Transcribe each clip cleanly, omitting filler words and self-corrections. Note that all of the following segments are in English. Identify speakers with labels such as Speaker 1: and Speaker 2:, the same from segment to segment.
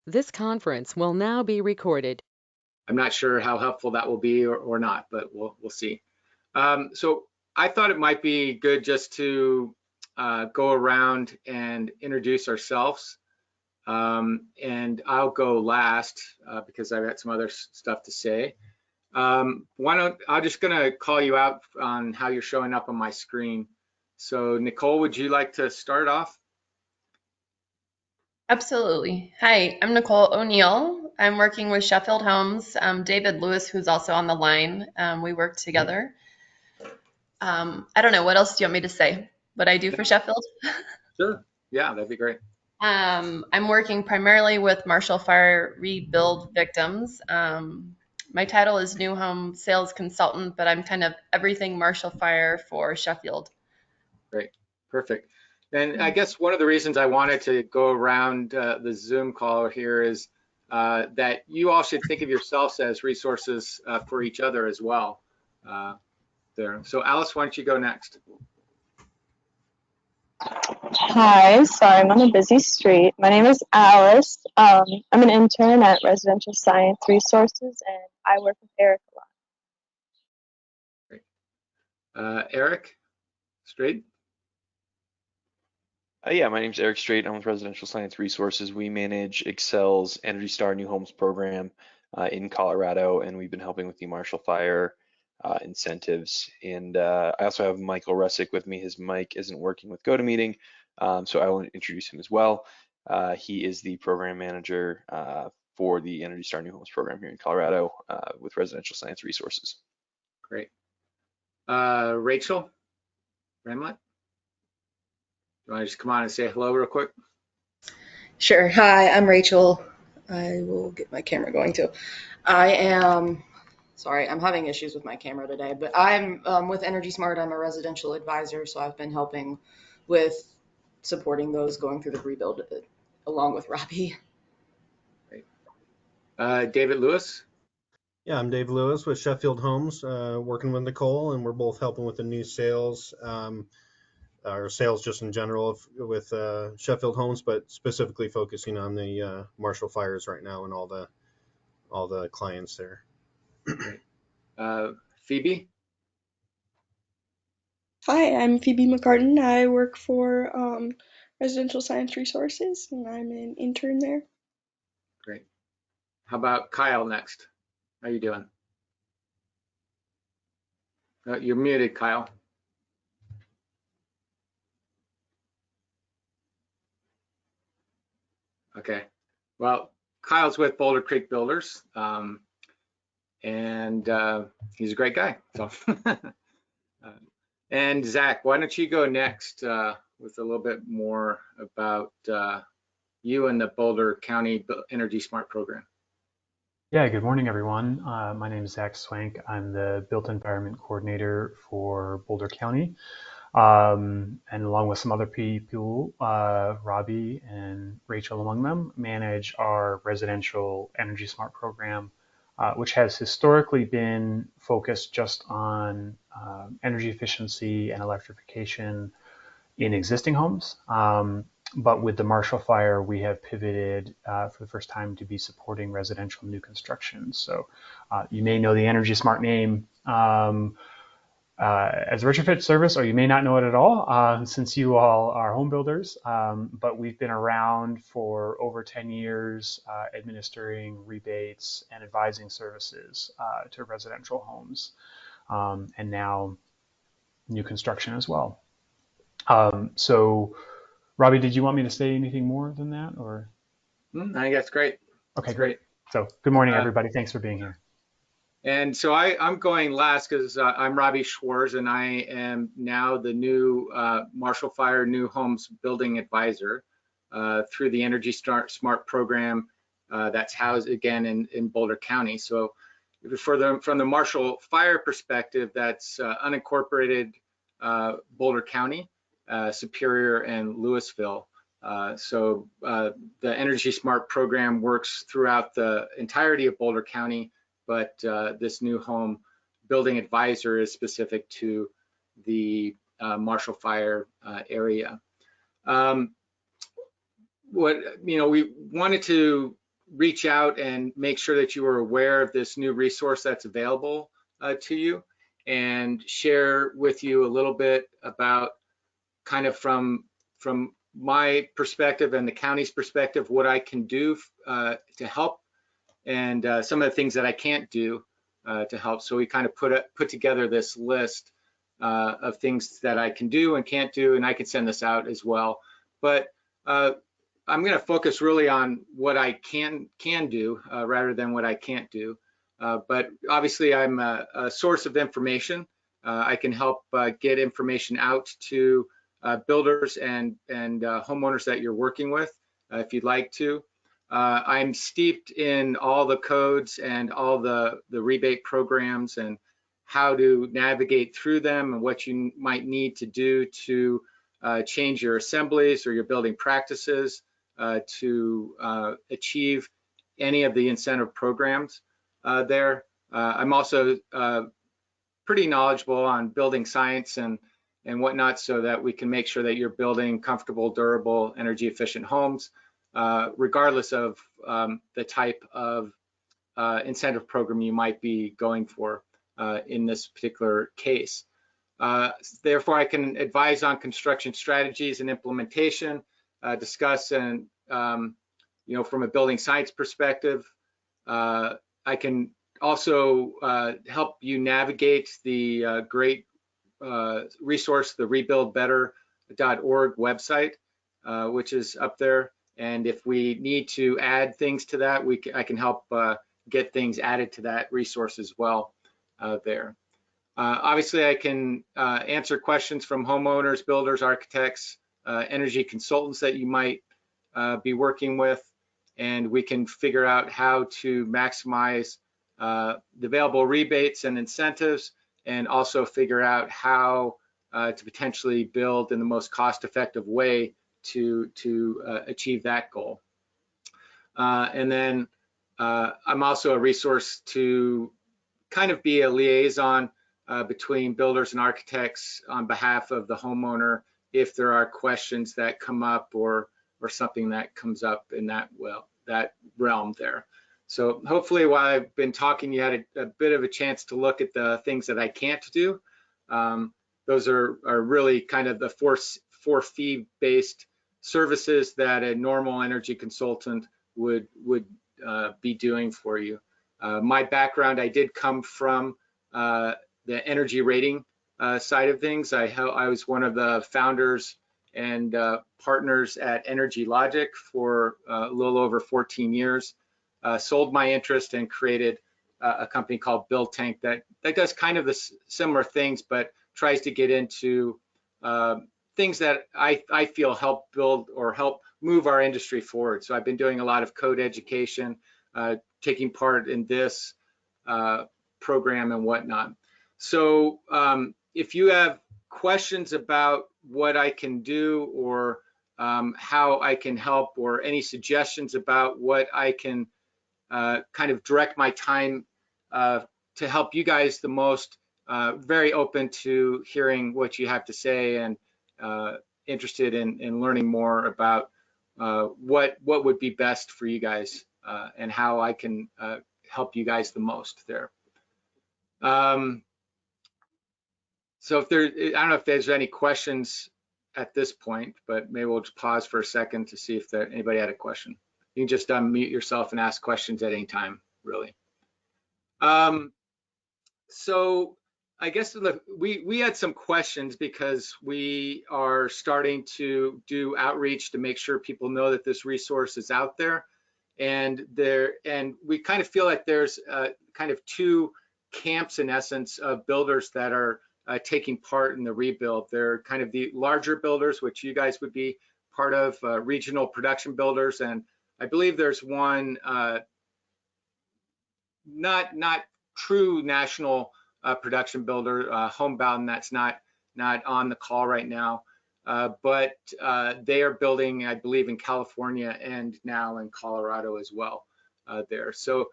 Speaker 1: This conference will now be recorded.
Speaker 2: I'm not sure how helpful that will be or not, but we'll see. So I thought it might be good just to go around and introduce ourselves. And I'll go last because I've got some other stuff to say. I'm just gonna call you out on how you're showing up on my screen. So Nicole, would you like to start off?
Speaker 3: Absolutely. Hi, I'm Nicole O'Neill. I'm working with Sheffield Homes. David Lewis, who's also on the line, we work together. I don't know, what else do you want me to say? What I do for Sheffield?
Speaker 2: Sure. Yeah, that'd be great.
Speaker 3: I'm working primarily with Marshall Fire rebuild victims. My title is New Home Sales Consultant, but I'm kind of everything Marshall Fire for Sheffield.
Speaker 2: Great. Perfect. And I guess one of the reasons I wanted to go around the Zoom call here is that you all should think of yourselves as resources for each other as well. There. So Alice, why don't you go next?
Speaker 4: Hi, sorry, I'm on a busy street. My name is Alice. I'm an intern at Residential Science Resources, and I work with Eric a lot.
Speaker 2: Great. Eric, straight?
Speaker 5: Yeah, my name's Eric Strait. I'm with Residential Science Resources. We manage Excel's Energy Star New Homes program in Colorado, and we've been helping with the Marshall Fire incentives. And I also have Michael Russick with me. His mic isn't working with GoToMeeting, so I will introduce him as well. He is the program manager for the Energy Star New Homes program here in Colorado with Residential Science Resources.
Speaker 2: Great. Rachel Ramlet? You want to just come on and say hello real quick?
Speaker 6: Sure. Hi, I'm Rachel. I will get my camera going too. Sorry, I'm having issues with my camera today, but I'm with EnergySmart. I'm a residential advisor, so I've been helping with supporting those going through the rebuild along with Robby.
Speaker 2: Great. David Lewis?
Speaker 7: Yeah, I'm Dave Lewis with Sheffield Homes, working with Nicole, and we're both helping with the new sales. Our sales just in general with Sheffield Homes, but specifically focusing on the Marshall Fires right now and all the clients there.
Speaker 2: Phoebe?
Speaker 8: Hi, I'm Phoebe McCartan. I work for Residential Science Resources, and I'm an intern there.
Speaker 2: Great. How about Kyle next? How you doing? You're muted, Kyle. Okay. Well, Kyle's with Boulder Creek Builders, and he's a great guy. So, and Zach, why don't you go next with a little bit more about you and the Boulder County EnergySmart program?
Speaker 9: Yeah, good morning, everyone. My name is Zach Swank. I'm the Built Environment Coordinator for Boulder County. And along with some other people, Robby and Rachel among them, manage our residential EnergySmart program, which has historically been focused just on energy efficiency and electrification in existing homes. But with the Marshall Fire, we have pivoted for the first time to be supporting residential new construction. So you may know the EnergySmart name as a retrofit service, or you may not know it at all since you all are home builders. But we've been around for over 10 years administering rebates and advising services to residential homes and now new construction as well. So Robby, did you want me to say anything more than that, or?
Speaker 2: I think that's great.
Speaker 9: Okay, great. So good morning, everybody. Thanks for being here.
Speaker 2: And so I'm going last because I'm Robby Schwarz, and I am now the new Marshall Fire New Homes Building Advisor through the EnergySmart program that's housed again in Boulder County. So from the Marshall Fire perspective, that's unincorporated Boulder County, Superior, and Louisville. So the EnergySmart program works throughout the entirety of Boulder County, but this new home building advisor is specific to the Marshall Fire area. We wanted to reach out and make sure that you are aware of this new resource that's available to you, and share with you a little bit about kind of from my perspective and the county's perspective, what I can do to help, and some of the things that I can't do to help. So we kind of put together this list of things that I can do and can't do, and I can send this out as well. But I'm going to focus really on what I can do rather than what I can't do. But obviously, I'm a source of information. I can help get information out to builders and homeowners that you're working with, if you'd like to. I'm steeped in all the codes and all the rebate programs and how to navigate through them, and what you might need to do to change your assemblies or your building practices to achieve any of the incentive programs there. I'm also pretty knowledgeable on building science and whatnot, so that we can make sure that you're building comfortable, durable, energy efficient homes, regardless of the type of incentive program you might be going for in this particular case. Therefore, I can advise on construction strategies and implementation, discuss and, from a building science perspective. I can also help you navigate the great resource, the rebuildbetter.org website, which is up there. And if we need to add things to that, I can help get things added to that resource as well there. Obviously, I can answer questions from homeowners, builders, architects, energy consultants that you might be working with, and we can figure out how to maximize the available rebates and incentives, and also figure out how to potentially build in the most cost-effective way to achieve that goal. And then I'm also a resource to kind of be a liaison between builders and architects on behalf of the homeowner if there are questions that come up or something that comes up in that realm there. So hopefully, while I've been talking, you had a bit of a chance to look at the things that I can't do. Those are really kind of the four fee-based services that a normal energy consultant would be doing for you. My background, I did come from the energy rating side of things. I was one of the founders and partners at Energy Logic for a little over 14 years. Sold my interest and created a company called Build Tank that does kind of the similar things, but tries to get into things that I feel help build or help move our industry forward. So I've been doing a lot of code education, taking part in this program and whatnot. So if you have questions about what I can do, or how I can help, or any suggestions about what I can kind of direct my time to help you guys the most, very open to hearing what you have to say, and interested in learning more about what would be best for you guys, and how I can help you guys the most there. So I don't know if there's any questions at this point, but maybe we'll just pause for a second to see if anybody had a question. You can just unmute yourself and ask questions at any time, really. So I guess we had some questions because we are starting to do outreach to make sure people know that this resource is out there, and we kind of feel like there's kind of two camps in essence of builders that are taking part in the rebuild. They're kind of the larger builders, which you guys would be part of, regional production builders, and I believe there's one not true national production builder, Homebound, that's not on the call right now, but they are building, I believe, in California and now in Colorado as well there. So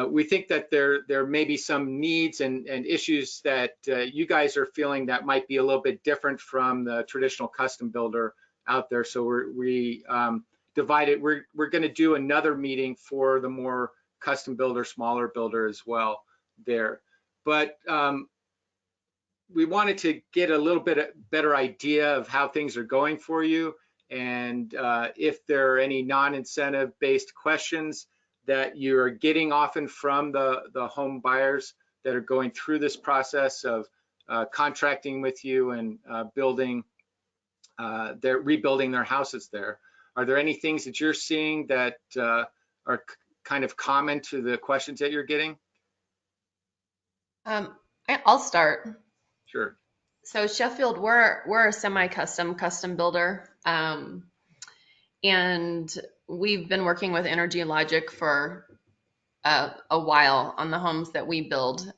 Speaker 2: we think that there may be some needs and issues that you guys are feeling that might be a little bit different from the traditional custom builder out there. So we divided. We're going to do another meeting for the more custom builder, smaller builder as well there. But we wanted to get a little bit better idea of how things are going for you, and if there are any non-incentive based questions that you're getting often from the home buyers that are going through this process of contracting with you and they're rebuilding their houses there. Are there any things that you're seeing that are kind of common to the questions that you're getting?
Speaker 3: I'll start.
Speaker 2: Sure.
Speaker 3: So Sheffield, we're a semi-custom builder, and we've been working with EnergyLogic for a while on the homes that we build.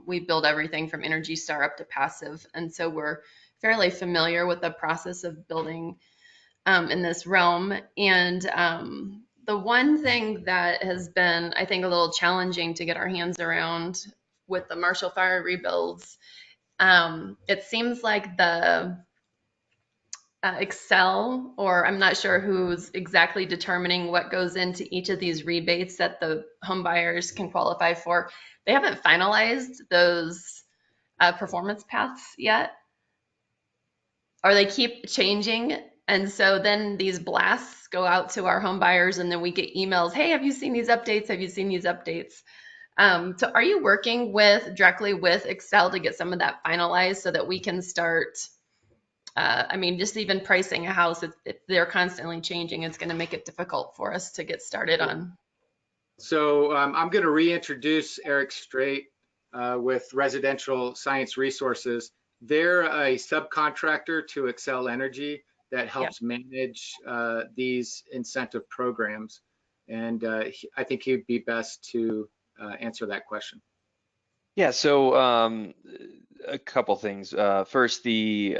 Speaker 3: We build everything from Energy Star up to passive, and so we're fairly familiar with the process of building in this realm. And the one thing that has been, I think, a little challenging to get our hands around with the Marshall Fire rebuilds, it seems like the Excel, or I'm not sure who's exactly determining what goes into each of these rebates that the home buyers can qualify for. They haven't finalized those performance paths yet, or they keep changing. And so then these blasts go out to our home buyers, and then we get emails, hey, have you seen these updates? Have you seen these updates? So are you working directly with Excel to get some of that finalized so that we can start, just even pricing a house, if they're constantly changing, it's going to make it difficult for us to get started on.
Speaker 2: So I'm going to reintroduce Eric Strait with Residential Science Resources. They're a subcontractor to Xcel Energy that helps manage these incentive programs. And I think he'd be best to answer that question.
Speaker 5: Yeah, so a couple things. First, the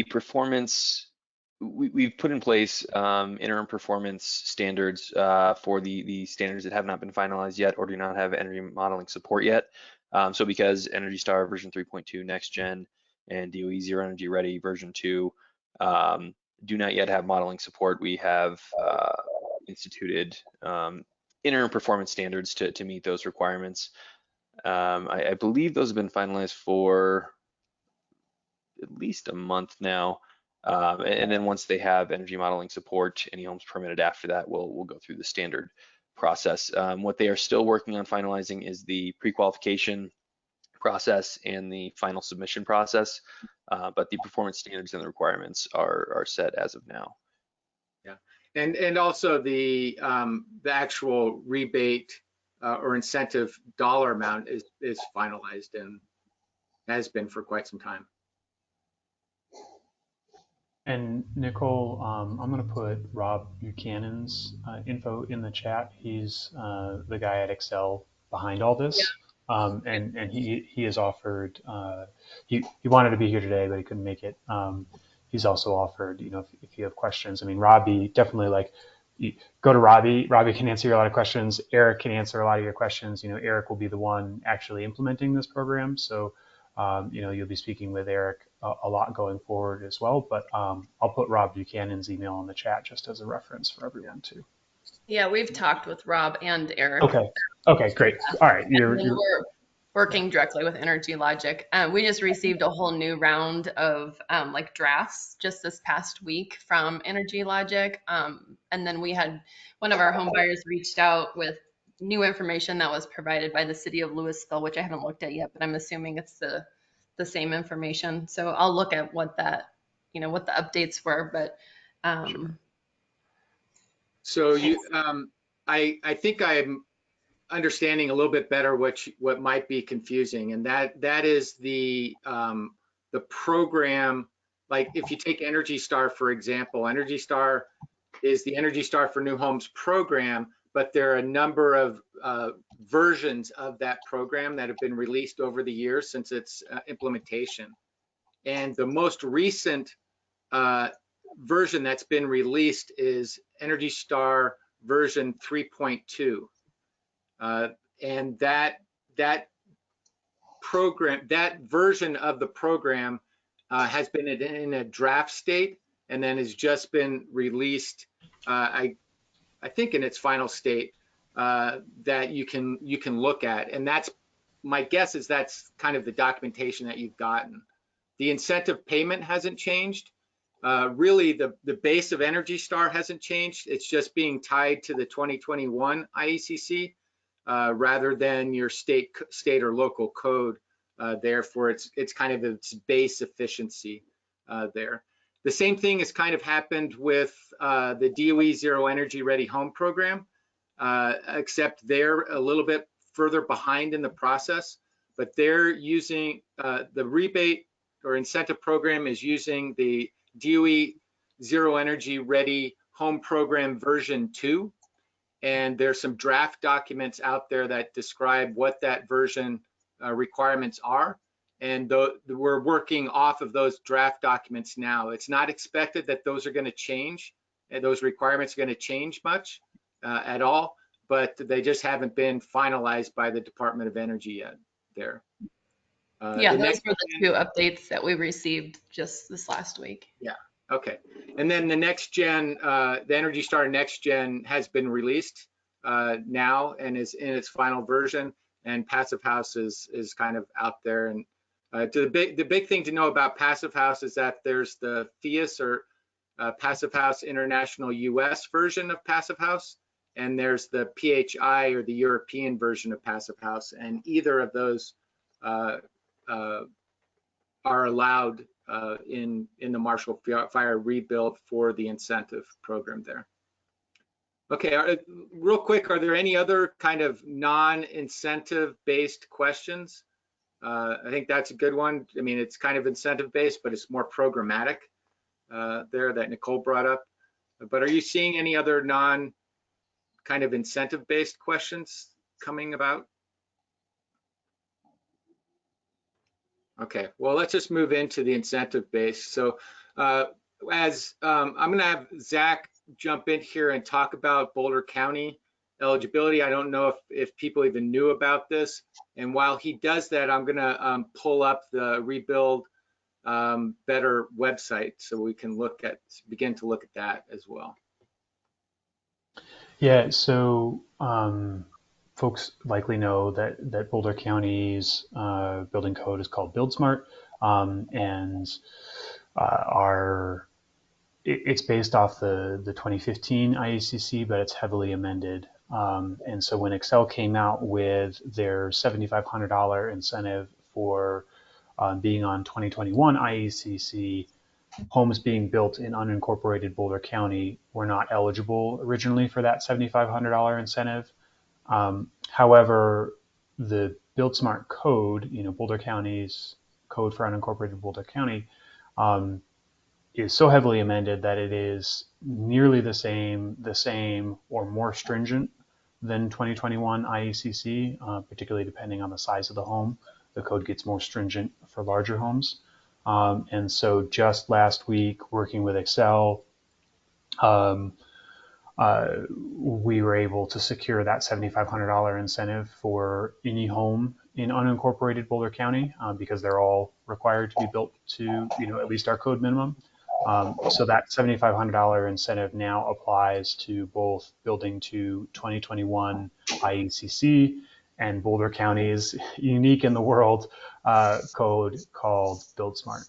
Speaker 5: performance, we've put in place interim performance standards for the standards that have not been finalized yet or do not have energy modeling support yet. So because Energy Star version 3.2 next gen and DOE Zero Energy Ready version 2 do not yet have modeling support, we have instituted interim performance standards to meet those requirements. I believe those have been finalized for at least a month now. And then once they have energy modeling support, any homes permitted after that will go through the standard process. What they are still working on finalizing is the pre-qualification process and the final submission process, but the performance standards and the requirements are set as of now.
Speaker 2: Yeah, and also the actual rebate or incentive dollar amount is finalized and has been for quite some time.
Speaker 9: And Nicole, I'm going to put Rob Buchanan's info in the chat. He's the guy at Excel behind all this, and he has offered. He wanted to be here today, but he couldn't make it. He's also offered, if you have questions. I mean, Robbie definitely go to Robbie. Robbie can answer a lot of questions. Eric can answer a lot of your questions. Eric will be the one actually implementing this program, so. You'll be speaking with Eric a lot going forward as well, but I'll put Rob Buchanan's email in the chat just as a reference for everyone too.
Speaker 3: Yeah, we've talked with Rob and Eric.
Speaker 9: Okay, great. All right,
Speaker 3: We're working directly with EnergyLogic. We just received a whole new round of drafts just this past week from EnergyLogic, and then we had one of our home buyers reached out with new information that was provided by the city of Louisville, which I haven't looked at yet, but I'm assuming it's the same information. So I'll look at what that, what the updates were, but.
Speaker 2: Sure. So I think I'm understanding a little bit better what might be confusing, and that is the program. Like if you take Energy Star, for example, Energy Star is the Energy Star for New Homes program, but there are a number of versions of that program that have been released over the years since its implementation. And the most recent version that's been released is Energy Star version 3.2. And that program, that version of the program has been in a draft state and then has just been released I think in its final state, that you can look at. And that's, my guess is that's kind of the documentation that you've gotten. The incentive payment hasn't changed. Really, the base of Energy Star hasn't changed. It's just being tied to the 2021 IECC rather than your state or local code. Therefore, it's kind of its base efficiency there. The same thing has kind of happened with the DOE Zero Energy Ready Home program, except they're a little bit further behind in the process, but they're using the rebate or incentive program is using the DOE Zero Energy Ready Home Program version 2. And there's some draft documents out there that describe what that version requirements are. And we're working off of those draft documents now. It's not expected that those are going to change, and those requirements are going to change much at all, but they just haven't been finalized by the Department of Energy yet there.
Speaker 3: Yeah, those were the 2 updates that we received just this last week.
Speaker 2: Yeah, okay. And then the next gen, the Energy Star Next Gen has been released now and is in its final version, and Passive House is kind of out there. And the big thing to know about Passive House is that there's the FIAS or Passive House International US version of Passive House, and there's the PHI or the European version of Passive House, and either of those are allowed in the Marshall Fire rebuild for the incentive program there. Okay, real quick, are there any other kind of non-incentive based questions? I think that's a good one. I mean, it's kind of incentive based, but it's more programmatic there that Nicole brought up. But are you seeing any other non kind of incentive based questions coming about? Okay, well, let's just move into the incentive base. So I'm going to have Zach jump in here and talk about Boulder County eligibility. I don't know if people even knew about this. And while he does that, I'm going to pull up the Rebuild Better website so we can begin to look at that as well.
Speaker 9: Yeah, so folks likely know that Boulder County's building code is called EnergySmart, and it's based off the 2015 IECC, but it's heavily amended. And so when Excel came out with their $7,500 incentive for being on 2021 IECC, homes being built in unincorporated Boulder County were not eligible originally for that $7,500 incentive. However, the EnergySmart code, Boulder County's code for unincorporated Boulder County, is so heavily amended that it is nearly the same or more stringent than 2021 IECC, particularly depending on the size of the home. The code gets more stringent for larger homes. And so just last week, working with Excel, we were able to secure that $7,500 incentive for any home in unincorporated Boulder County because they're all required to be built to, at least our code minimum. So that $7,500 incentive now applies to both building to 2021 IECC and Boulder County's unique in the world code called EnergySmart.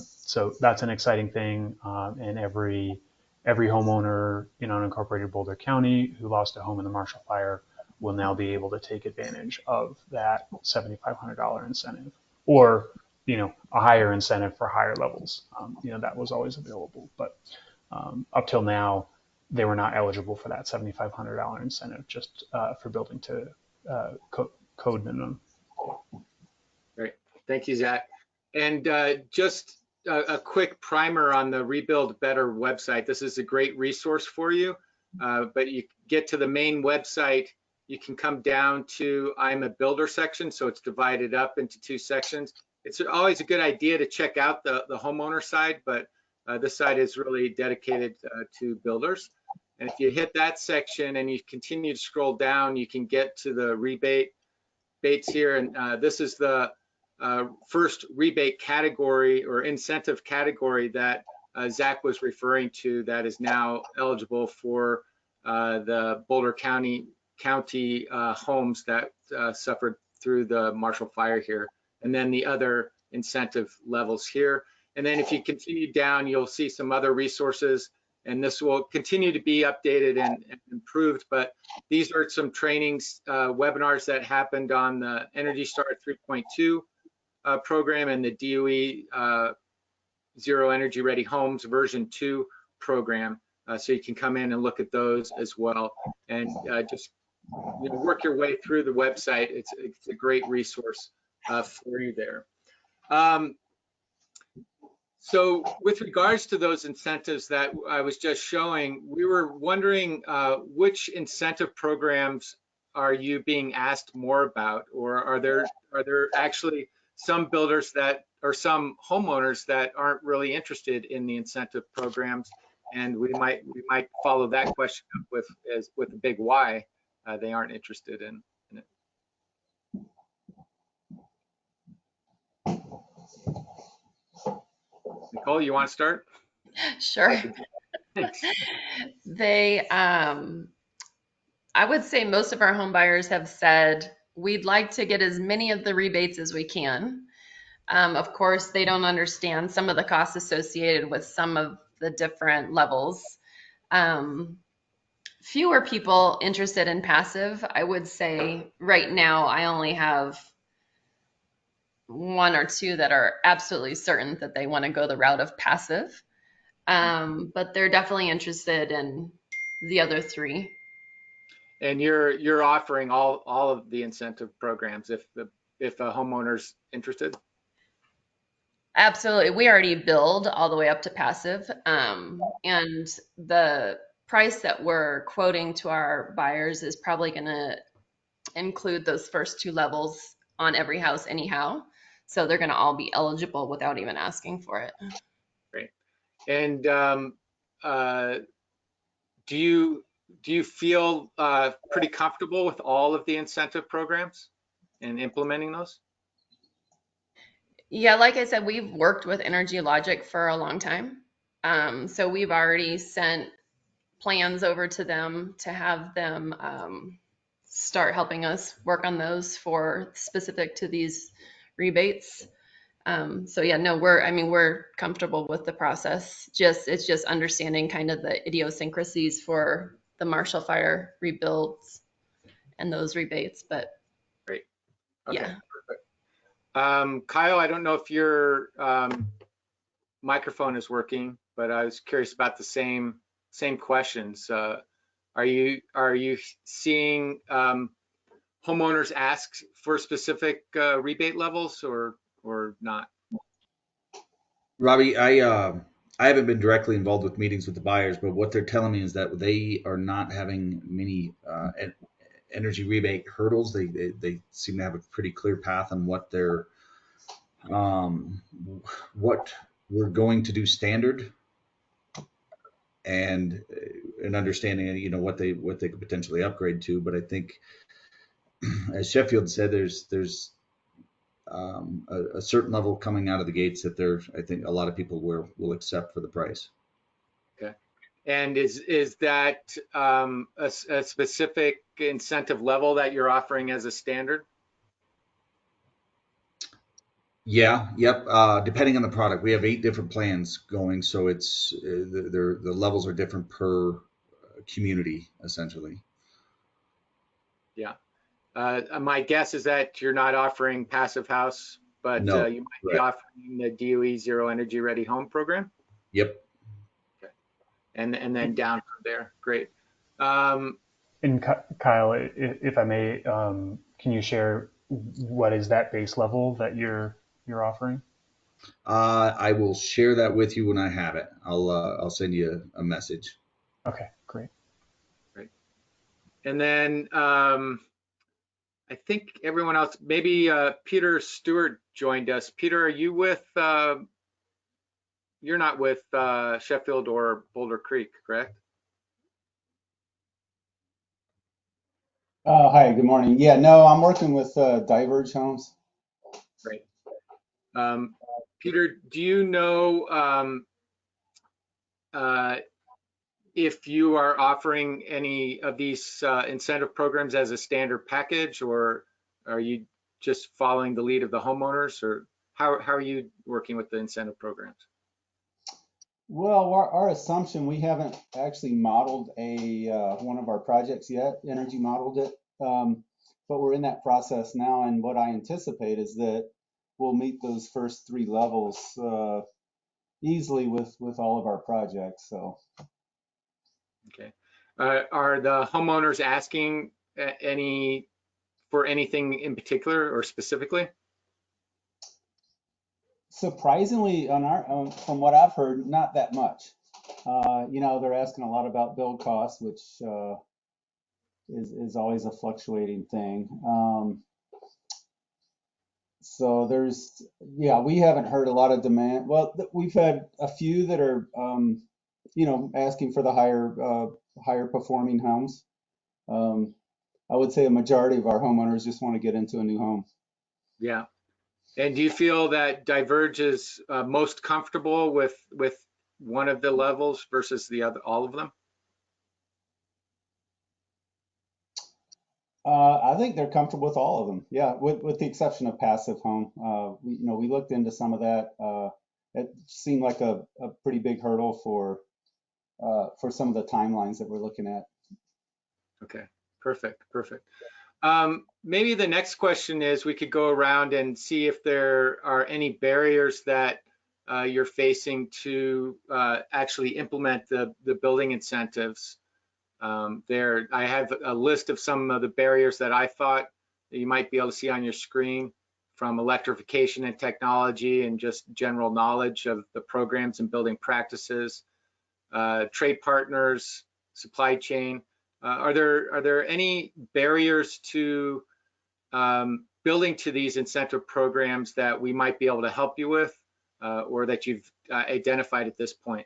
Speaker 9: So that's an exciting thing, and every homeowner in unincorporated Boulder County who lost a home in the Marshall Fire will now be able to take advantage of that $7,500 incentive, or a higher incentive for higher levels. That was always available, but up till now, they were not eligible for that $7,500 incentive just for building to code minimum.
Speaker 2: Great, thank you, Zach. And just a quick primer on the Rebuild Better website. This is a great resource for you, but you get to the main website, you can come down to I'm a Builder section, so it's divided up into 2 sections. It's always a good idea to check out the homeowner side, but this side is really dedicated to builders. And if you hit that section and you continue to scroll down, you can get to the rebates here. And this is the first rebate category or incentive category that Zach was referring to that is now eligible for the Boulder County homes that suffered through the Marshall Fire here, and then the other incentive levels here. And then if you continue down, you'll see some other resources, and this will continue to be updated and improved. But these are some trainings, webinars that happened on the Energy Star 3.2 program and the DOE Zero Energy Ready Homes version 2 program. So you can come in and look at those as well, and just work your way through the website. It's a great resource for you there. So with regards to those incentives that I was just showing, we were wondering which incentive programs are you being asked more about, or are there actually some builders that, or some homeowners that aren't really interested in the incentive programs? And we might follow that question up with a big why they aren't interested in it. Nicole, you want to start?
Speaker 3: Sure.
Speaker 2: Thanks.
Speaker 3: I would say most of our home buyers have said, we'd like to get as many of the rebates as we can. Of course, they don't understand some of the costs associated with some of the different levels. Fewer people interested in passive. I would say right now, I only have 1 or 2 that are absolutely certain that they want to go the route of passive. But they're definitely interested in the other 3.
Speaker 2: And you're offering all of the incentive programs if a homeowner's interested?
Speaker 3: Absolutely. We already build all the way up to passive. And the price that we're quoting to our buyers is probably going to include those first 2 levels on every house anyhow. So they're going to all be eligible without even asking for it.
Speaker 2: Great. And do you feel pretty comfortable with all of the incentive programs and implementing those?
Speaker 3: Yeah, like I said, we've worked with Energy Logic for a long time. So we've already sent plans over to them to have them start helping us work on those for specific to these rebates. So yeah, no, we're comfortable with the process. It's just understanding kind of the idiosyncrasies for the Marshall Fire rebuilds and those rebates, but
Speaker 2: great. Okay,
Speaker 3: yeah.
Speaker 2: Perfect. Kyle, I don't know if your microphone is working, but I was curious about the same questions. Are you seeing homeowners ask for specific rebate levels or not?
Speaker 10: Robby, I haven't been directly involved with meetings with the buyers, but what they're telling me is that they are not having many energy rebate hurdles. They seem to have a pretty clear path on what they're what we're going to do standard, and an understanding of what they could potentially upgrade to. But I think, as Sheffield said, there's a certain level coming out of the gates that I think a lot of people will accept for the price.
Speaker 2: Okay. And is that a specific incentive level that you're offering as a standard?
Speaker 10: Yeah, yep. Depending on the product, we have 8 different plans going, so it's the levels are different per community, essentially.
Speaker 2: Yeah. My guess is that you're not offering passive house, but
Speaker 10: No,
Speaker 2: you might be offering the DOE Zero Energy Ready Home program.
Speaker 10: Yep.
Speaker 2: Okay. And then down from there. Great.
Speaker 9: And Kyle, if I may, can you share what is that base level that you're offering?
Speaker 10: I will share that with you when I have it. I'll send you a message.
Speaker 9: Okay, great.
Speaker 2: Great. And then I think everyone else, maybe Peter Stewart joined us. Peter, are you with, you're not with Sheffield or Boulder Creek, correct?
Speaker 11: Hi, good morning. Yeah, no, I'm working with Diverge Homes.
Speaker 2: Great. Peter, do you know if you are offering any of these incentive programs as a standard package, or are you just following the lead of the homeowners, or how are you working with the incentive programs?
Speaker 11: Well, our assumption, we haven't actually modeled a one of our projects yet. Energy modeled it, but we're in that process now. And what I anticipate is that we'll meet those first three levels easily with all of our projects. So.
Speaker 2: Okay. Are the homeowners asking for anything in particular or specifically?
Speaker 11: Surprisingly, from what I've heard, not that much. They're asking a lot about build costs, which is always a fluctuating thing. So we haven't heard a lot of demand. Well, we've had a few that are, asking for the higher performing homes. I would say a majority of our homeowners just want to get into a new home.
Speaker 2: Yeah. And do you feel that Diverge is most comfortable with one of the levels versus the other, all of them?
Speaker 11: I think they're comfortable with all of them. Yeah, with the exception of passive home. We looked into some of that. It seemed like a pretty big hurdle for some of the timelines that we're looking at.
Speaker 2: Okay, perfect. Maybe the next question is, we could go around and see if there are any barriers that you're facing to actually implement the building incentives. I have a list of some of the barriers that I thought that you might be able to see on your screen, from electrification and technology and just general knowledge of the programs and building practices, trade partners, supply chain. Are there any barriers to building to these incentive programs that we might be able to help you with, or that you've identified at this point?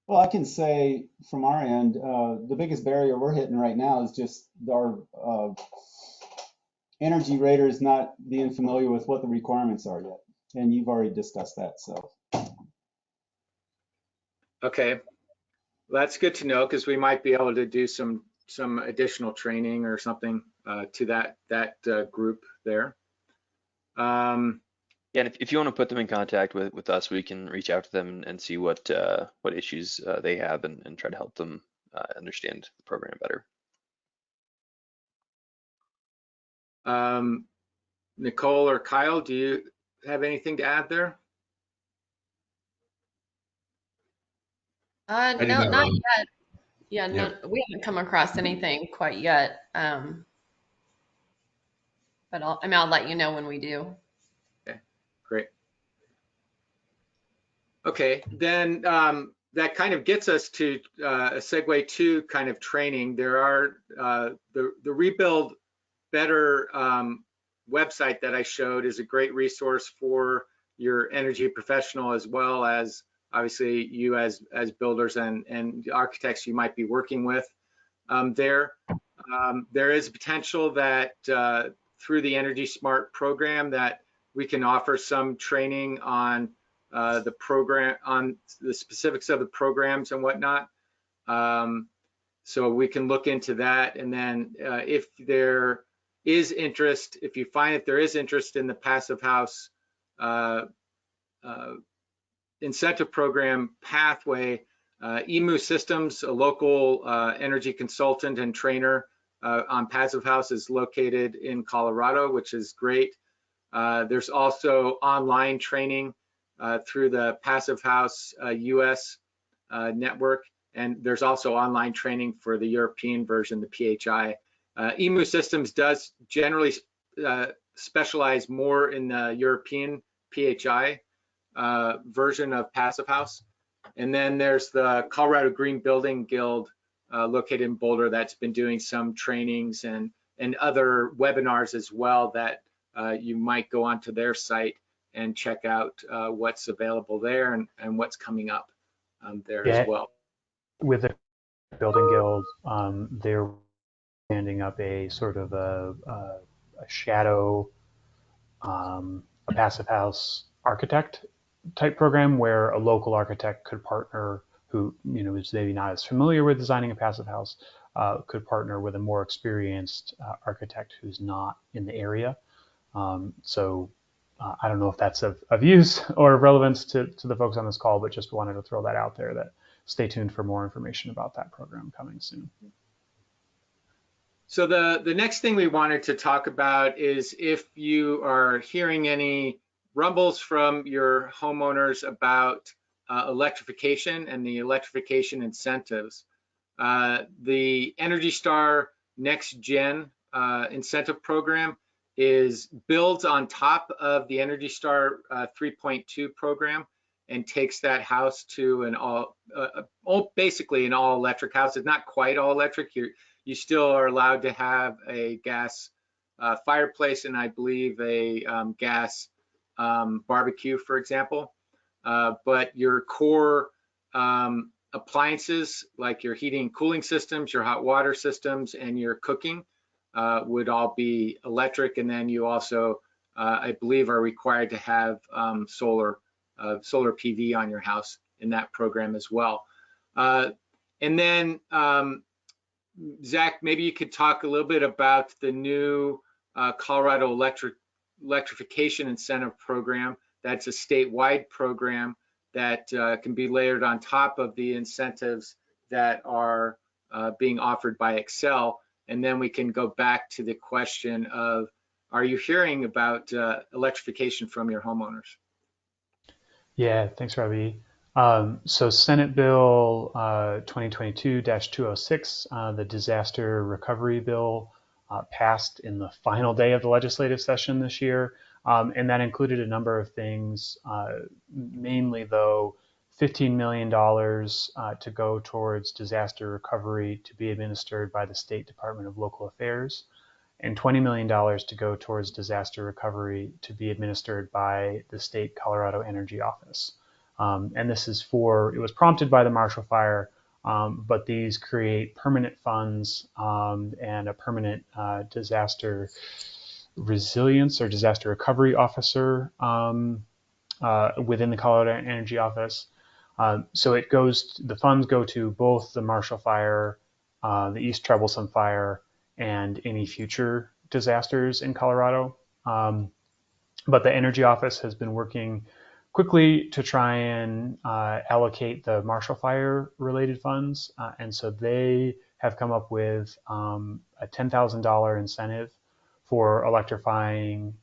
Speaker 11: Well, I can say from our end, the biggest barrier we're hitting right now is just our energy raters not being familiar with what the requirements are yet. And you've already discussed that, so.
Speaker 2: Okay, that's good to know, because we might be able to do some additional training or something to that group there.
Speaker 5: Yeah, and if you want to put them in contact with us, we can reach out to them and see what issues they have and try to help them understand the program better.
Speaker 2: Nicole or Kyle, do you have anything to add there?
Speaker 3: No, not yet. Yeah, no, we haven't come across anything quite yet. But I'll let you know when we do.
Speaker 2: Okay, great. Okay, then that kind of gets us to a segue to kind of training. There are the Rebuild Better website that I showed is a great resource for your energy professional, as well as obviously you as builders and architects you might be working with. There is potential that through the EnergySmart program that we can offer some training on the program, on the specifics of the programs and whatnot. So we can look into that, and then if there is interest, if you find that there is interest in the Passive House incentive program pathway, EMU Systems, a local energy consultant and trainer on Passive House, is located in Colorado, which is great. There's also online training through the Passive House US network, and there's also online training for the European version, the PHI. EMU Systems does generally specialize more in the European PHI version of Passive House. And then there's the Colorado Green Building Guild located in Boulder that's been doing some trainings and other webinars as well that you might go onto their site and check out what's available there and what's coming up there as well.
Speaker 9: With the Building Guild, they're standing up a sort of a shadow, a Passive House architect type program where a local architect could partner who is maybe not as familiar with designing a passive house, could partner with a more experienced architect who's not in the area. So I don't know if that's of use or of relevance to the folks on this call, but just wanted to throw that out there, that stay tuned for more information about that program coming soon.
Speaker 2: So the next thing we wanted to talk about is if you are hearing any rumbles from your homeowners about electrification and the electrification incentives. The Energy Star Next Gen incentive program builds on top of the Energy Star 3.2 program and takes that house to an basically an all electric house. It's not quite all electric. You still are allowed to have a gas fireplace and I believe a gas barbecue, for example. But your core appliances like your heating and cooling systems, your hot water systems, and your cooking would all be electric. And then you also, I believe, are required to have solar PV on your house in that program as well. And then Zach, maybe you could talk a little bit about the new Colorado Electrification Incentive Program. That's a statewide program that can be layered on top of the incentives that are being offered by Excel. And then we can go back to the question of, are you hearing about electrification from your homeowners?
Speaker 9: Yeah, thanks, Robby. So Senate Bill 2022-206, the disaster recovery bill, passed in the final day of the legislative session this year. And that included a number of things, mainly though, $15 million to go towards disaster recovery to be administered by the State Department of Local Affairs, and $20 million to go towards disaster recovery to be administered by the State Colorado Energy Office. And this is it was prompted by the Marshall Fire, but these create permanent funds and a permanent disaster resilience or disaster recovery officer within the Colorado Energy Office. So the funds go to both the Marshall Fire, the East Troublesome Fire, and any future disasters in Colorado. But the Energy Office has been working quickly to try and allocate the Marshall Fire related funds. And so they have come up with a $10,000 incentive for electrifying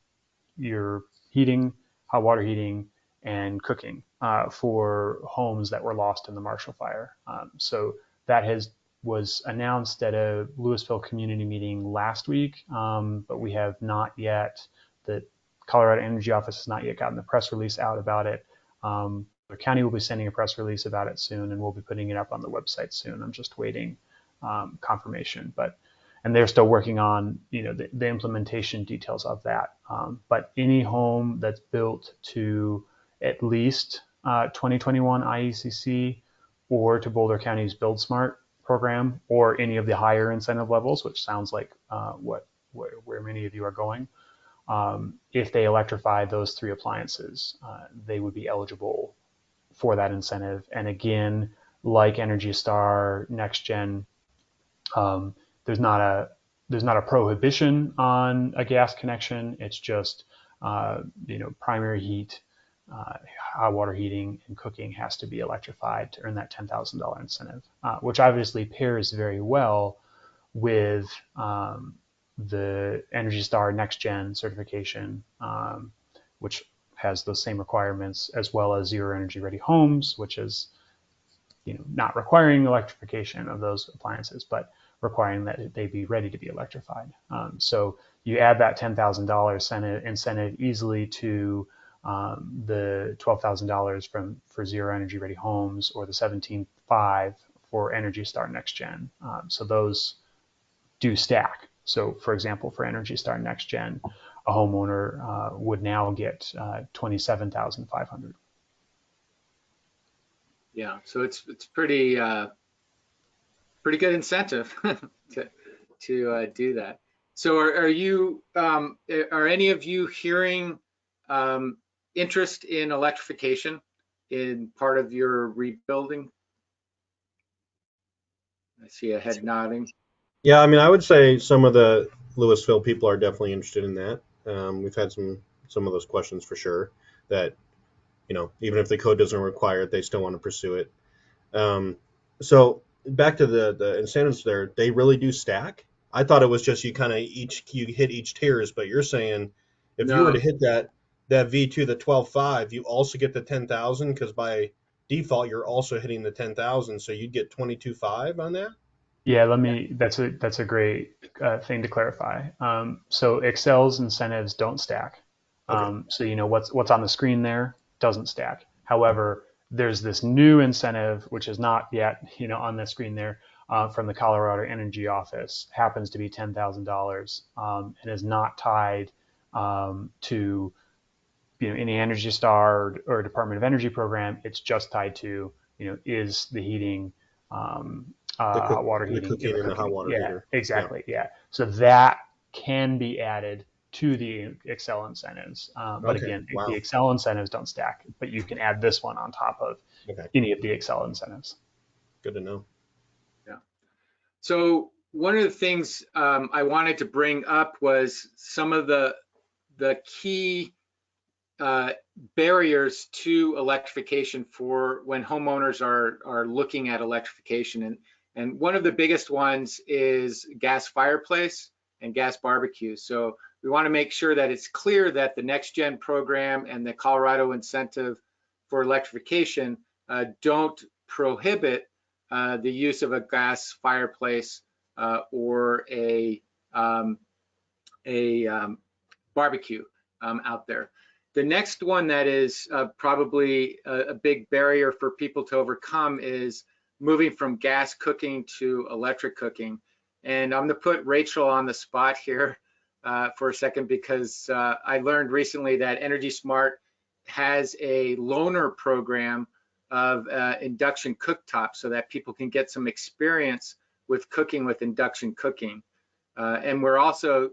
Speaker 9: your heating, hot water heating, and cooking for homes that were lost in the Marshall Fire. So that was announced at a Louisville community meeting last week, but we have not yet, the Colorado Energy Office has not yet gotten the press release out about it. The county will be sending a press release about it soon, and we'll be putting it up on the website soon. I'm just waiting confirmation, and they're still working on the implementation details of that. But any home that's built to at least 2021 IECC or to Boulder County's Build Smart program or any of the higher incentive levels, which sounds like where many of you are going, if they electrify those three appliances, they would be eligible for that incentive. And again, like Energy Star Next Gen, there's not a prohibition on a gas connection. It's just primary heat, hot water heating, and cooking has to be electrified to earn that $10,000 incentive, which obviously pairs very well with the Energy Star Next Gen certification, which has those same requirements, as well as Zero Energy Ready Homes, which is not requiring electrification of those appliances, but requiring that they be ready to be electrified. So you add that $10,000 incentive easily to the $12,000 for Zero Energy Ready Homes or the $17,500 for Energy Star Next Gen. So those do stack. So for example, for Energy Star Next Gen, a homeowner would now get $27,500.
Speaker 2: Yeah, so it's pretty good incentive to do that. So are any of you hearing interest in electrification in part of your rebuilding? I see a head nodding.
Speaker 7: Yeah, I mean, I would say some of the Louisville people are definitely interested in that. We've had some of those questions for sure. That even if the code doesn't require it, they still want to pursue it. So back to the incentives there, they really do stack. I thought it was just you hit each tiers, but you're saying if you were
Speaker 2: No,
Speaker 7: to hit that V2, the 12.5, you also get the 10,000 because by default you're also hitting the 10,000, so you'd get 22.5 on that.
Speaker 9: Yeah, that's a great thing to clarify. So Excel's incentives don't stack.
Speaker 7: Okay.
Speaker 9: So what's on the screen there doesn't stack. However, there's this new incentive which is not yet on the screen there from the Colorado Energy Office, happens to be $10,000 and is not tied to any Energy Star or Department of Energy program. It's just tied to is the heating hot water
Speaker 7: The
Speaker 9: heating in
Speaker 7: cooking
Speaker 9: the
Speaker 7: and the hot
Speaker 9: cooking.
Speaker 7: water
Speaker 9: Yeah,
Speaker 7: heater. Yeah.
Speaker 9: exactly. Yeah. So that can be added to the Excel incentives. But
Speaker 7: Okay.
Speaker 9: again, the
Speaker 7: Wow.
Speaker 9: Excel incentives don't stack, but you can add this one on top of
Speaker 7: Okay.
Speaker 9: any of the Excel incentives.
Speaker 7: Good to know.
Speaker 2: yeah. So one of the things I wanted to bring up was some of the key barriers to electrification for when homeowners are looking at electrification. And one of the biggest ones is gas fireplace and gas barbecue. So we want to make sure that it's clear that the Next Gen program and the Colorado incentive for electrification don't prohibit the use of a gas fireplace or a barbecue out there. The next one that is probably a big barrier for people to overcome is moving from gas cooking to electric cooking. And I'm going to put Rachel on the spot here for a second because I learned recently that EnergySmart has a loaner program of induction cooktops so that people can get some experience with cooking with induction cooking. And we're also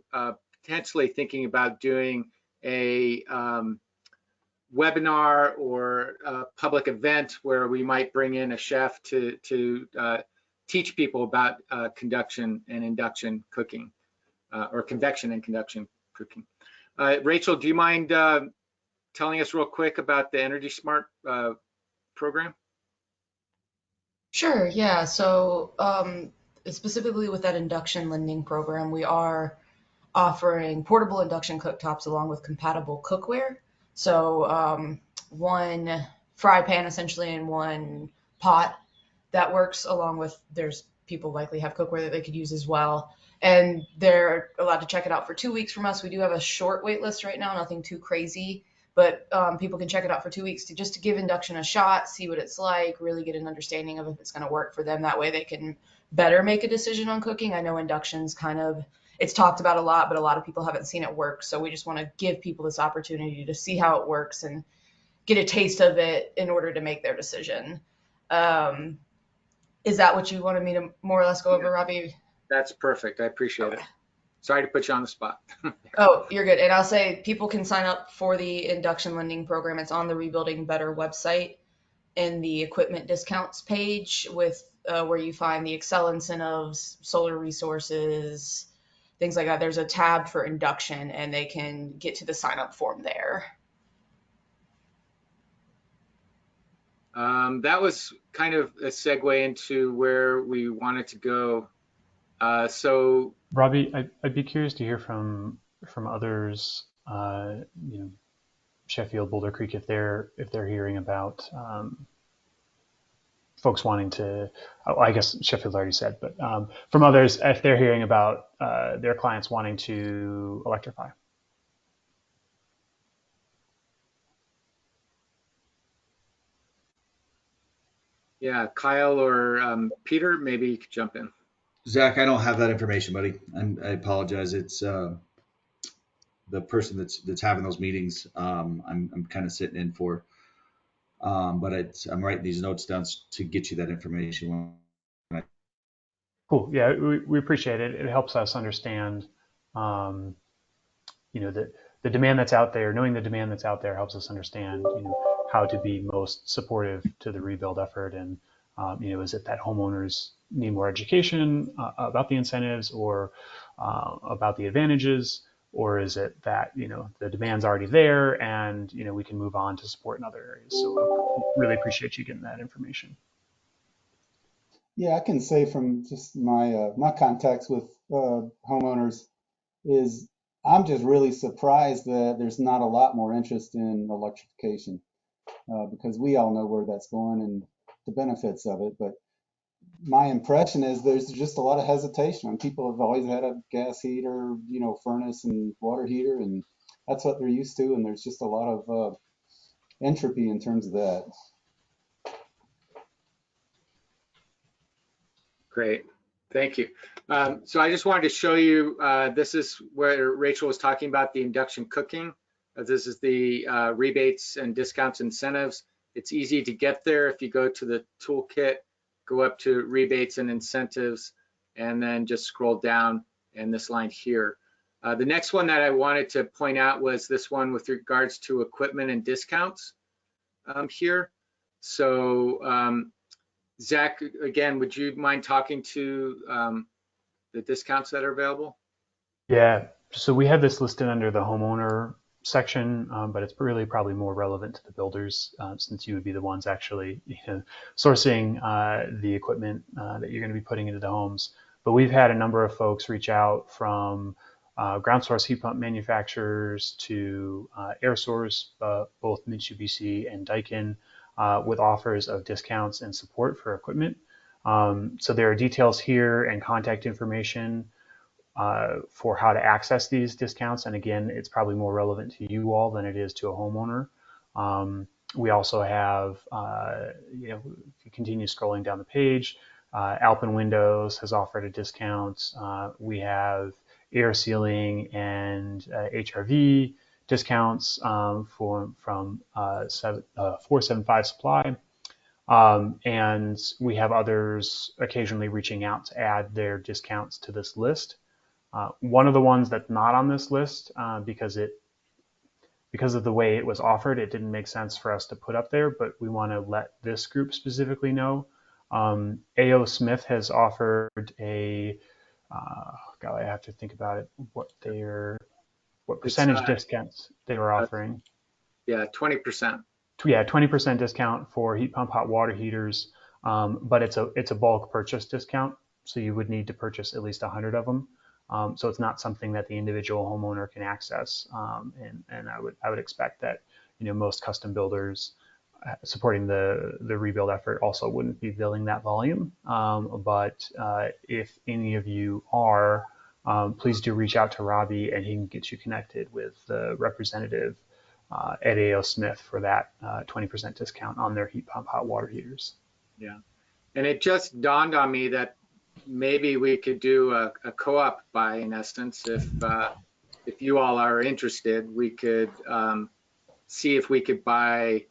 Speaker 2: potentially thinking about doing a webinar or a public event where we might bring in a chef to teach people about conduction and induction cooking or convection and conduction cooking. Rachel, do you mind telling us real quick about the EnergySmart program?
Speaker 6: Sure, yeah. So specifically with that induction lending program, we are offering portable induction cooktops along with compatible cookware. So one fry pan essentially in one pot that works, along with there's people likely have cookware that they could use as well. And they're allowed to check it out for 2 weeks from us. We do have a short wait list right now, nothing too crazy, but people can check it out for 2 weeks to give induction a shot, see what it's like, really get an understanding of if it's going to work for them. That way they can better make a decision on cooking. I know induction's it's talked about a lot, but a lot of people haven't seen it work. So we just want to give people this opportunity to see how it works and get a taste of it in order to make their decision. Is that what you wanted me to more or less go over, Robby?
Speaker 2: That's perfect. I appreciate it. Sorry to put you on the spot.
Speaker 6: Oh, you're good. And I'll say people can sign up for the induction lending program. It's on the Rebuilding Better website in the equipment discounts page with where you find the Excel incentives, solar resources, things like that. There's a tab for induction and they can get to the sign up form there.
Speaker 2: That was kind of a segue into where we wanted to go. So,
Speaker 9: Robby, I'd be curious to hear from others, Sheffield, Boulder Creek, if they're hearing about folks wanting to. Oh, I guess Sheffield already said, but from others, if they're hearing about their clients wanting to electrify.
Speaker 2: yeah, Kyle or Peter, maybe you could jump in.
Speaker 10: Zach, I don't have that information, buddy. I apologize. It's the person that's having those meetings. I'm kind of sitting in for, but I'm writing these notes down to get you that information.
Speaker 9: Cool. Yeah, we appreciate it. It helps us understand, the the demand that's out there, knowing the demand that's out there helps us understand, how to be most supportive to the rebuild effort. And, is it that homeowners need more education about the incentives or about the advantages? Or is it that, the demand's already there and, we can move on to support in other areas? So really appreciate you getting that information.
Speaker 11: Yeah, I can say from just my contacts with homeowners is I'm just really surprised that there's not a lot more interest in electrification because we all know where that's going and the benefits of it. But my impression is there's just a lot of hesitation. And people have always had a gas heater, furnace and water heater, and that's what they're used to. And there's just a lot of entropy in terms of that.
Speaker 2: Great, thank you. So I just wanted to show you, this is where Rachel was talking about the induction cooking. This is the rebates and discounts incentives. It's easy to get there if you go to the toolkit, go up to rebates and incentives, and then just scroll down in this line here. The next one that I wanted to point out was this one with regards to equipment and discounts here. So Zach, again, would you mind talking to the discounts that are available?
Speaker 9: Yeah, so we have this listed under the homeowner section, but it's really probably more relevant to the builders since you would be the ones actually sourcing the equipment that you're going to be putting into the homes. But we've had a number of folks reach out from ground source heat pump manufacturers to air source, both Mitsubishi and Daikin, with offers of discounts and support for equipment. So there are details here and contact information for how to access these discounts. And again, it's probably more relevant to you all than it is to a homeowner. We also have, if you continue scrolling down the page, Alpen Windows has offered a discount. We have air sealing and HRV discounts from 475 Supply. And we have others occasionally reaching out to add their discounts to this list. One of the ones that's not on this list because of the way it was offered, it didn't make sense for us to put up there, but we want to let this group specifically know. A.O. Smith has offered a, God, I have to think about it, what percentage discounts they were offering.
Speaker 2: Yeah, 20%.
Speaker 9: Yeah, 20% discount for heat pump hot water heaters, but it's a bulk purchase discount, so you would need to purchase at least 100 of them. So it's not something that the individual homeowner can access, and I would expect that most custom builders supporting the rebuild effort also wouldn't be billing that volume. But if any of you are, please do reach out to Robby, and he can get you connected with the representative at A.O. Smith for that 20% discount on their heat pump hot water heaters.
Speaker 2: Yeah, and it just dawned on me that maybe we could do a co-op buy, in essence. If you all are interested, we could see if we could buy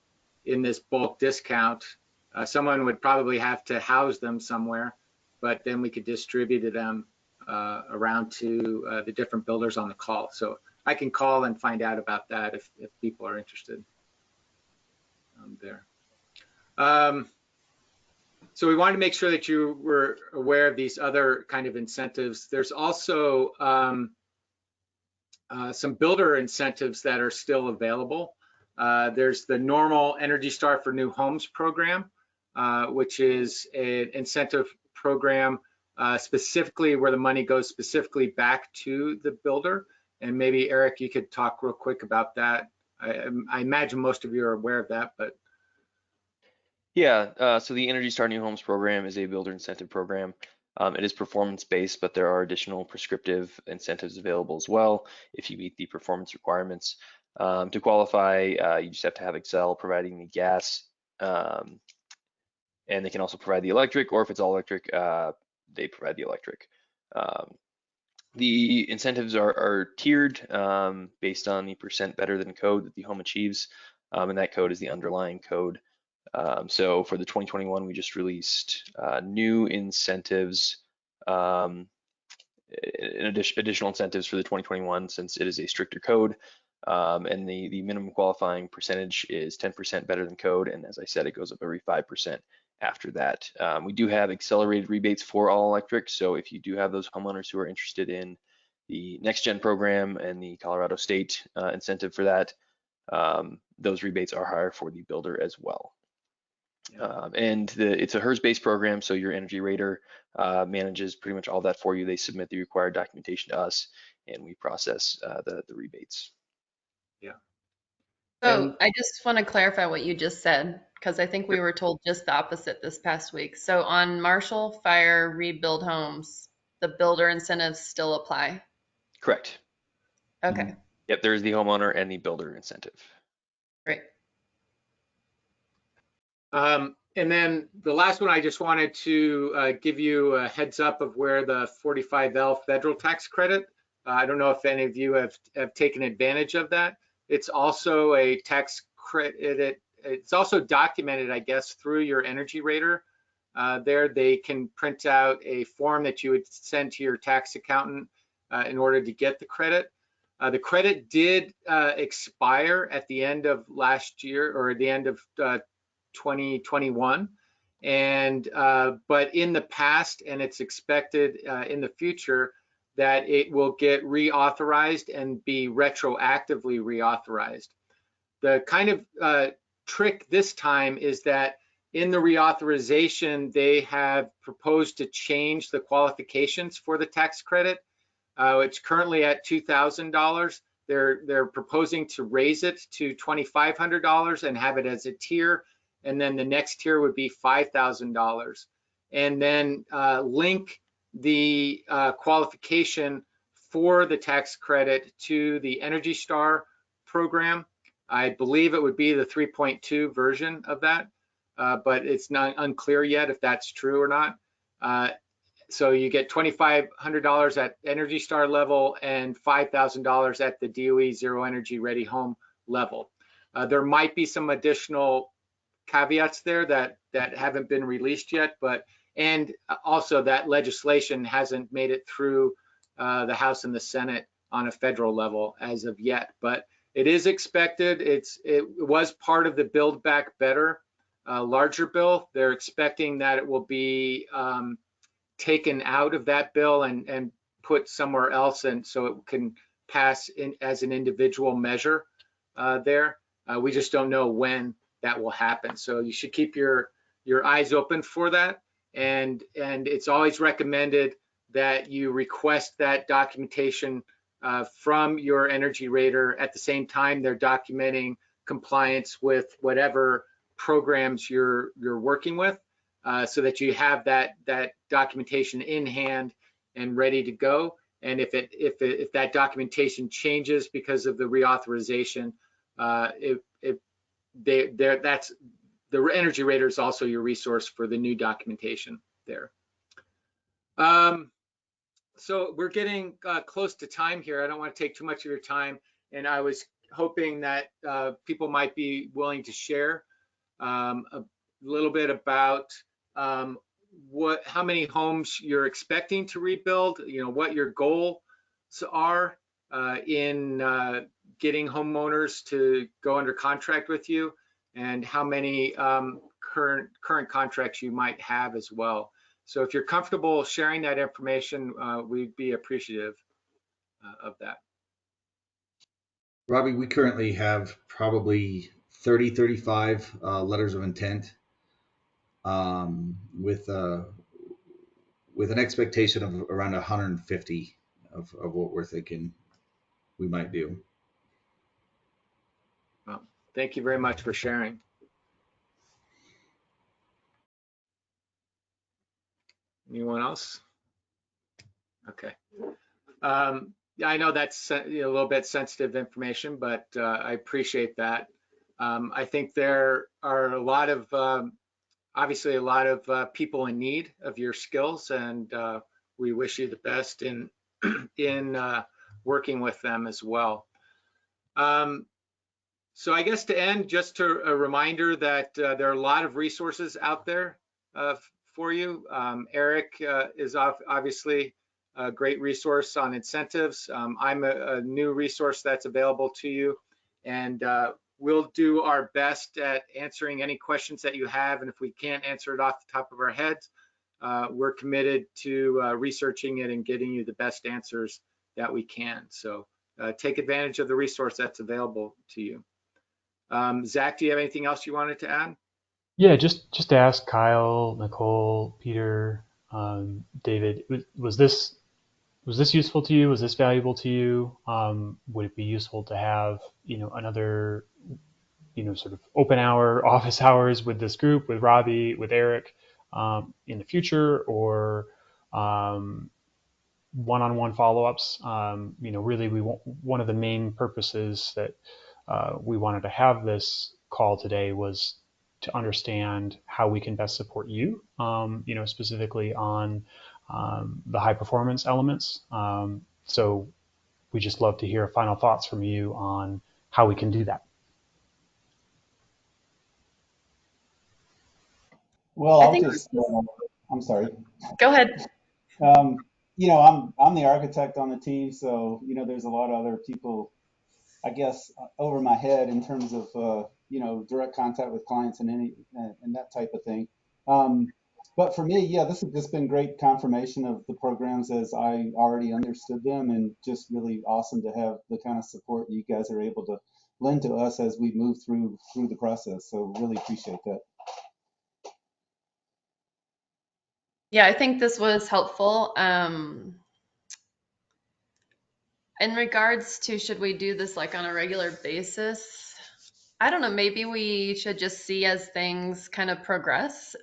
Speaker 2: in this bulk discount. Someone would probably have to house them somewhere, but then we could distribute them around to the different builders on the call. So I can call and find out about that if people are interested there. So we wanted to make sure that you were aware of these other kind of incentives. There's also some builder incentives that are still available. There's the normal Energy Star for New Homes program, which is an incentive program specifically where the money goes specifically back to the builder. And maybe Eric, you could talk real quick about that. I imagine most of you are aware of that, but.
Speaker 5: Yeah, so the Energy Star New Homes program is a builder incentive program. It is performance-based, but there are additional prescriptive incentives available as well if you meet the performance requirements. To qualify, you just have to have Excel providing the gas, and they can also provide the electric, or if it's all electric, they provide the electric. The incentives are tiered based on the percent better than code that the home achieves, and that code is the underlying code. So for the 2021, we just released new incentives, additional incentives for the 2021 since it is a stricter code. And the minimum qualifying percentage is 10% better than code. And as I said, it goes up every 5% after that. We do have accelerated rebates for all electric. So if you do have those homeowners who are interested in the Next Gen program and the Colorado State incentive for that, those rebates are higher for the builder as well. And it's a HERS-based program, so your energy rater manages pretty much all that for you. They submit the required documentation to us, and we process the rebates.
Speaker 2: Yeah.
Speaker 3: So I just want to clarify what you just said, because I think we were told just the opposite this past week. So on Marshall Fire Rebuild Homes, the builder incentives still apply?
Speaker 5: Correct.
Speaker 3: Okay,
Speaker 5: Yep, there's the homeowner and the builder incentive.
Speaker 3: great.
Speaker 2: And then the last one, I just wanted to give you a heads up of where the 45L federal tax credit. I don't know if any of you have taken advantage of that. It's also a tax credit. It's also documented, I guess, through your energy rater. There, they can print out a form that you would send to your tax accountant in order to get the credit. The credit did expire at the end of last year, or the end of 2021, and but in the past, and it's expected in the future, that it will get reauthorized and be retroactively reauthorized. The kind of trick this time is that in the reauthorization, they have proposed to change the qualifications for the tax credit. It's currently at $2,000. They're proposing to raise it to $2,500 and have it as a tier. And then the next tier would be $5,000. And then link the qualification for the tax credit to the Energy Star program. I believe it would be the 3.2 version of that, but it's not unclear yet if that's true or not. So you get $2,500 at Energy Star level and $5,000 at the DOE Zero Energy Ready Home level. There might be some additional caveats there that haven't been released yet, and also that legislation hasn't made it through the House and the Senate on a federal level as of yet, but it is expected. It was part of the Build Back Better larger bill. They're expecting that it will be taken out of that bill and put somewhere else, and so it can pass in as an individual measure there. We just don't know when that will happen. So you should keep your eyes open for that. And it's always recommended that you request that documentation from your energy rater at the same time they're documenting compliance with whatever programs you're working with, so that you have that documentation in hand and ready to go. And if that documentation changes because of the reauthorization, that's the energy rater is also your resource for the new documentation there. So we're getting close to time here. I don't want to take too much of your time, and I was hoping that people might be willing to share a little bit about how many homes you're expecting to rebuild, what your goals are in getting homeowners to go under contract with you, and how many current contracts you might have as well. So if you're comfortable sharing that information, we'd be appreciative of that.
Speaker 10: Robby, we currently have probably 30, 35 letters of intent, with an expectation of around 150 of what we're thinking we might do.
Speaker 2: Well, thank you very much for sharing. Anyone else? Okay. Yeah, I know that's a little bit sensitive information, but I appreciate that. I think there are a lot of, obviously a lot of people in need of your skills, and we wish you the best in working with them as well. So I guess to end, just a reminder that there are a lot of resources out there for you. Eric is obviously a great resource on incentives. I'm a new resource that's available to you, and we'll do our best at answering any questions that you have. And if we can't answer it off the top of our heads, we're committed to researching it and getting you the best answers that we can. So take advantage of the resource that's available to you. Zach, do you have anything else you wanted to add?
Speaker 9: Yeah, just to ask Kyle, Nicole, Peter, David, was this useful to you? Was this valuable to you? Would it be useful to have, another, sort of open hour, office hours with this group, with Robby, with Eric, in the future, or one-on-one follow-ups? Really, one of the main purposes that we wanted to have this call today was to understand how we can best support you, specifically on the high performance elements. So we just love to hear final thoughts from you on how we can do that.
Speaker 11: Well,
Speaker 3: I think
Speaker 11: I'm sorry.
Speaker 3: Go ahead.
Speaker 11: I'm the architect on the team, so there's a lot of other people, I guess, over my head in terms of direct contact with clients and that type of thing. But for me, yeah, this has just been great confirmation of the programs as I already understood them, and just really awesome to have the kind of support you guys are able to lend to us as we move through the process. So really appreciate that.
Speaker 3: Yeah, I think this was helpful. In regards to should we do this like on a regular basis? I don't know, maybe we should just see as things kind of progress.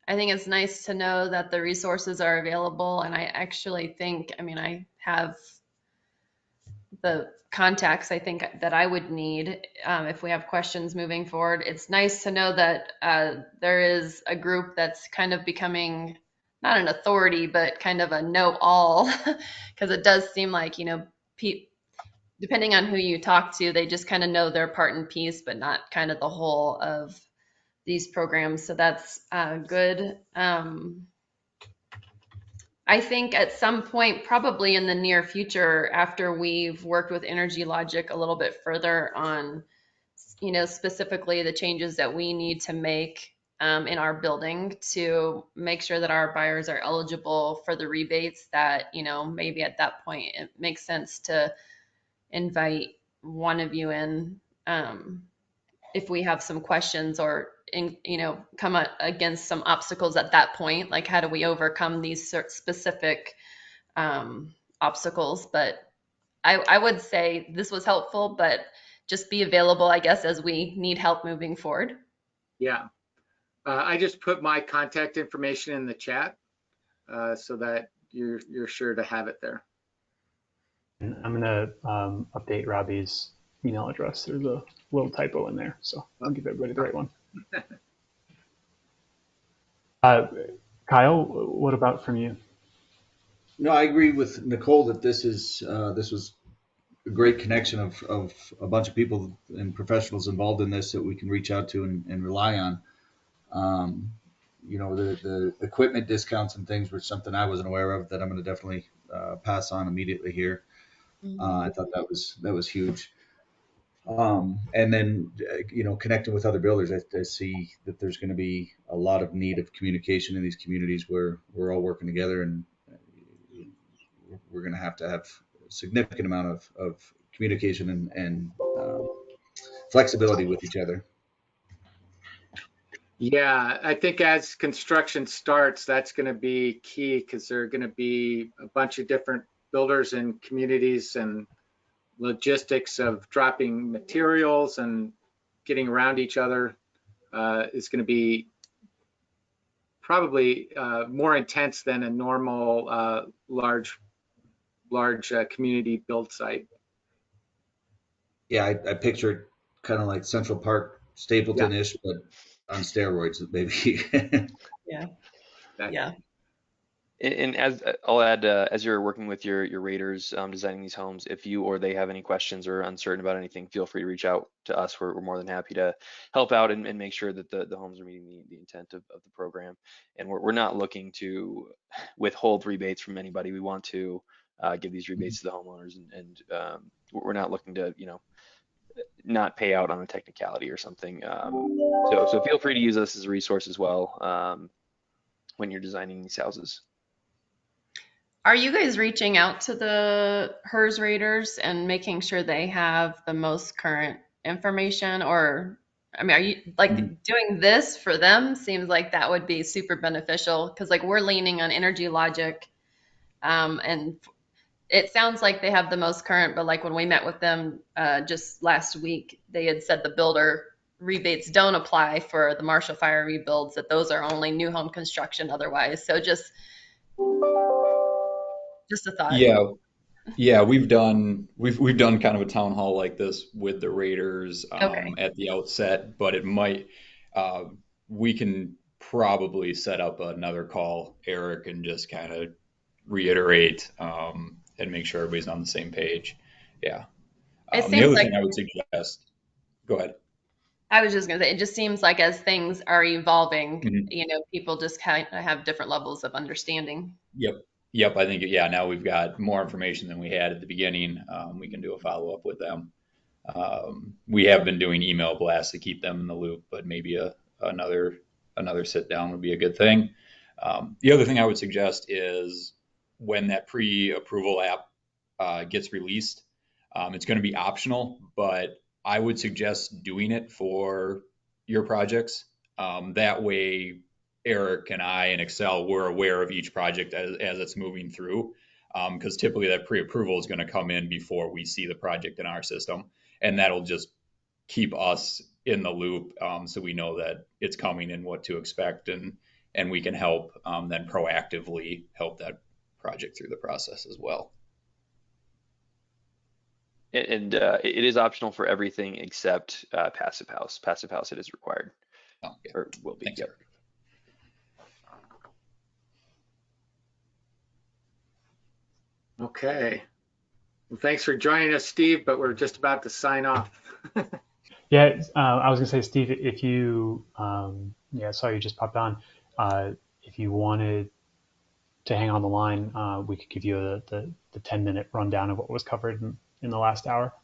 Speaker 3: I think it's nice to know that the resources are available, and I actually think, I have the contacts I think that I would need if we have questions moving forward. It's nice to know that there is a group that's kind of becoming not an authority, but kind of a know-all, because it does seem like, depending on who you talk to, they just kind of know their part and piece, but not kind of the whole of these programs. So that's good. I think at some point, probably in the near future, after we've worked with Energy Logic a little bit further on, specifically the changes that we need to make in our building to make sure that our buyers are eligible for the rebates, that, maybe at that point it makes sense to invite one of you in if we have some questions or come against some obstacles at that point, like how do we overcome these specific obstacles. But I would say this was helpful, but just be available, I guess, as we need help moving forward.
Speaker 2: Yeah, I just put my contact information in the chat so that you're sure to have it there.
Speaker 9: I'm going to update Robby's email address. There's a little typo in there, so I'll give everybody the right one. Kyle, what about from you?
Speaker 10: No, I agree with Nicole that this was a great connection of a bunch of people and professionals involved in this that we can reach out to and rely on. The equipment discounts and things were something I wasn't aware of that I'm going to definitely pass on immediately here. I thought that was huge. And then, connecting with other builders, I see that there's going to be a lot of need of communication in these communities where we're all working together, and we're going to have a significant amount of communication and flexibility with each other.
Speaker 2: Yeah, I think as construction starts, that's going to be key, because there are going to be a bunch of different builders and communities, and logistics of dropping materials and getting around each other is going to be probably more intense than a normal large community build site.
Speaker 10: Yeah, I picture it kind of like Central Park, Stapleton-ish, but on steroids, maybe.
Speaker 3: Yeah.
Speaker 2: That,
Speaker 3: Yeah.
Speaker 5: And as I'll add, as you're working with your raters designing these homes, if you or they have any questions or uncertain about anything, feel free to reach out to us. We're more than happy to help out and make sure that the homes are meeting the intent of the program. And we're not looking to withhold rebates from anybody. We want to give these rebates to the homeowners, and we're not looking to, not pay out on a technicality or something. So feel free to use us as a resource as well when you're designing these houses.
Speaker 3: Are you guys reaching out to the HERS raters and making sure they have the most current information? Or, I mean, are you like doing this for them? Seems like that would be super beneficial because like we're leaning on Energy Logic, and it sounds like they have the most current, but like when we met with them just last week, they had said the builder rebates don't apply for the Marshall Fire rebuilds, that those are only new home construction otherwise. So just a thought.
Speaker 12: Yeah, we've done kind of a town hall like this with the raters
Speaker 3: Okay.
Speaker 12: at the outset, but it might we can probably set up another call, Eric, and just kind of reiterate and make sure everybody's on the same page. Yeah.
Speaker 3: It
Speaker 12: The
Speaker 3: seems
Speaker 12: other
Speaker 3: like
Speaker 12: thing I would suggest, go ahead.
Speaker 3: I was just gonna say, it just seems like as things are evolving,
Speaker 12: Mhm.
Speaker 3: people just kind of have different levels of understanding.
Speaker 12: Yep. I think, yeah, now we've got more information than we had at the beginning. We can do a follow-up with them. We have been doing email blasts to keep them in the loop, but maybe another sit down would be a good thing. The other thing I would suggest is when that pre-approval app gets released, it's going to be optional, but I would suggest doing it for your projects. That way, Eric and I and Excel, we're aware of each project as it's moving through, because typically that pre-approval is going to come in before we see the project in our system, and that'll just keep us in the loop, so we know that it's coming and what to expect, and we can help then proactively help that project through the process as well.
Speaker 5: And it is optional for everything except Passive House. Passive House, it is required,
Speaker 12: Oh, yeah.
Speaker 5: or will be.
Speaker 12: Thanks,
Speaker 5: Yep.
Speaker 12: Eric.
Speaker 2: Okay. Well, thanks for joining us, Steve, but we're just about to sign off.
Speaker 9: Yeah, I was gonna say, Steve, if you, yeah, sorry, you just popped on. If you wanted to hang on the line, we could give you the 10-minute rundown of what was covered in the last hour.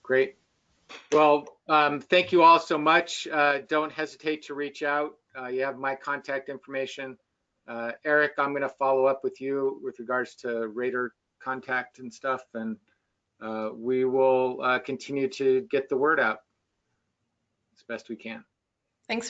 Speaker 2: Great. Well, thank you all so much. Don't hesitate to reach out. You have my contact information. Eric, I'm going to follow up with you with regards to Raider contact and stuff, and we will continue to get the word out as best we can.